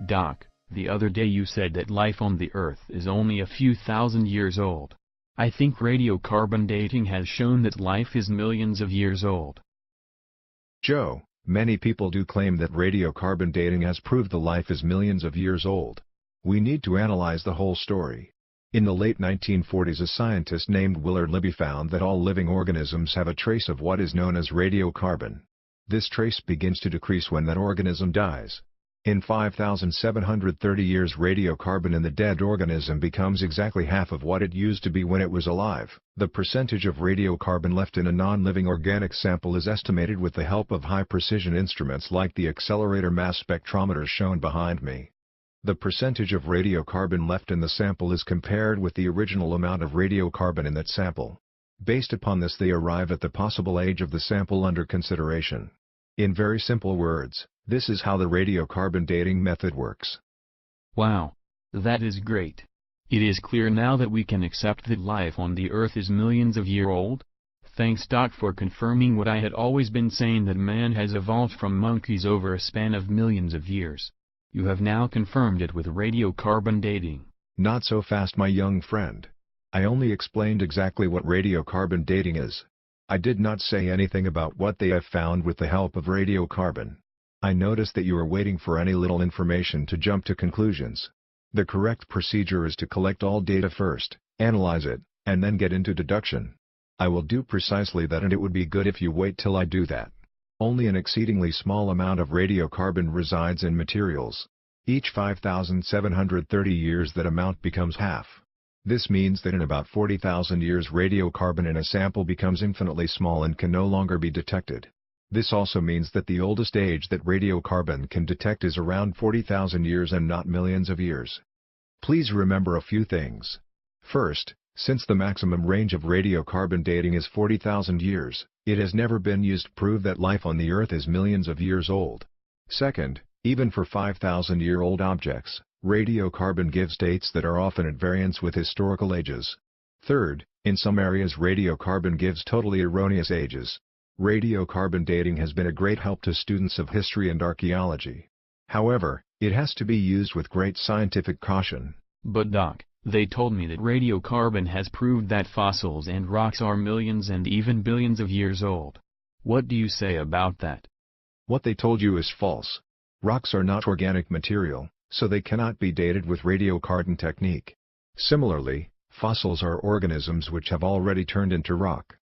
Doc, the other day you said that life on the Earth is only a few thousand years old. I think radiocarbon dating has shown that life is millions of years old. Joe, many people do claim that radiocarbon dating has proved the life is millions of years old. We need to analyze the whole story. In the late 1940s, a scientist named Willard Libby found that all living organisms have a trace of what is known as radiocarbon. This trace begins to decrease when that organism dies. In 5,730 years, radiocarbon in the dead organism becomes exactly half of what it used to be when it was alive. The percentage of radiocarbon left in a non-living organic sample is estimated with the help of high-precision instruments like the accelerator mass spectrometers shown behind me. The percentage of radiocarbon left in the sample is compared with the original amount of radiocarbon in that sample. Based upon this, they arrive at the possible age of the sample under consideration. In very simple words, this is how the radiocarbon dating method works. Wow. That is great. It is clear now that we can accept that life on the Earth is millions of years old. Thanks Doc for confirming what I had always been saying, that man has evolved from monkeys over a span of millions of years. You have now confirmed it with radiocarbon dating. Not so fast, my young friend. I only explained exactly what radiocarbon dating is. I did not say anything about what they have found with the help of radiocarbon. I noticed that you are waiting for any little information to jump to conclusions. The correct procedure is to collect all data first, analyze it, and then get into deduction. I will do precisely that, and it would be good if you wait till I do that. Only an exceedingly small amount of radiocarbon resides in materials. Each 5,730 years that amount becomes half. This means that in about 40,000 years radiocarbon in a sample becomes infinitely small and can no longer be detected. This also means that the oldest age that radiocarbon can detect is around 40,000 years and not millions of years. Please remember a few things. First, since the maximum range of radiocarbon dating is 40,000 years, it has never been used to prove that life on the Earth is millions of years old. Second, even for 5,000-year-old objects, radiocarbon gives dates that are often at variance with historical ages. Third, in some areas radiocarbon gives totally erroneous ages. Radiocarbon dating has been a great help to students of history and archaeology. However, it has to be used with great scientific caution. But Doc, they told me that radiocarbon has proved that fossils and rocks are millions and even billions of years old. What do you say about that? What they told you is false. Rocks are not organic material, so they cannot be dated with radiocarbon technique. Similarly, fossils are organisms which have already turned into rock.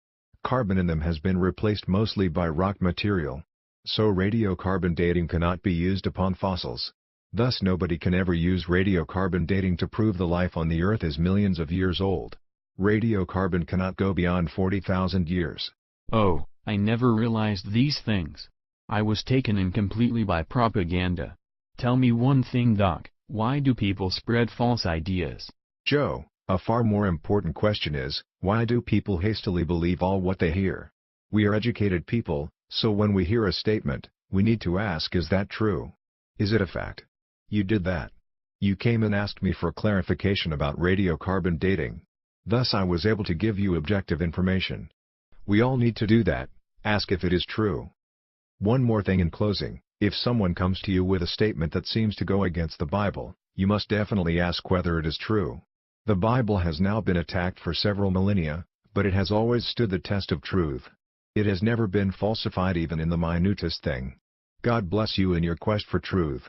Carbon in them has been replaced mostly by rock material. So radiocarbon dating cannot be used upon fossils. Thus nobody can ever use radiocarbon dating to prove the life on the Earth is millions of years old. Radiocarbon cannot go beyond 40,000 years. Oh, I never realized these things. I was taken in completely by propaganda. Tell me one thing, Doc, why do people spread false ideas? Joe, a far more important question is, why do people hastily believe all what they hear? We are educated people, so when we hear a statement, we need to ask, is that true? Is it a fact? You did that. You came and asked me for clarification about radiocarbon dating. Thus I was able to give you objective information. We all need to do that, ask if it is true. One more thing in closing, if someone comes to you with a statement that seems to go against the Bible, you must definitely ask whether it is true. The Bible has now been attacked for several millennia, but it has always stood the test of truth. It has never been falsified even in the minutest thing. God bless you in your quest for truth.